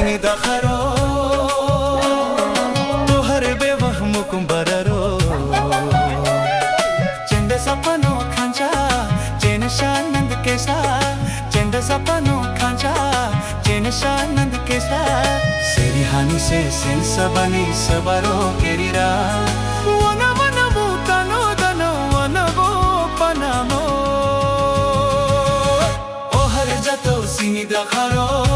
सिनी दखरो तोहर बेवहम कुंबररो चंद सपनो खांचा चेन शानंद केसा चंद सपनो खांचा चेन शानंद केसा सेरी हानी से सेन सबनी सबरो केरीरा wana wana mutano dano wana go panamo o har jato sini dakharo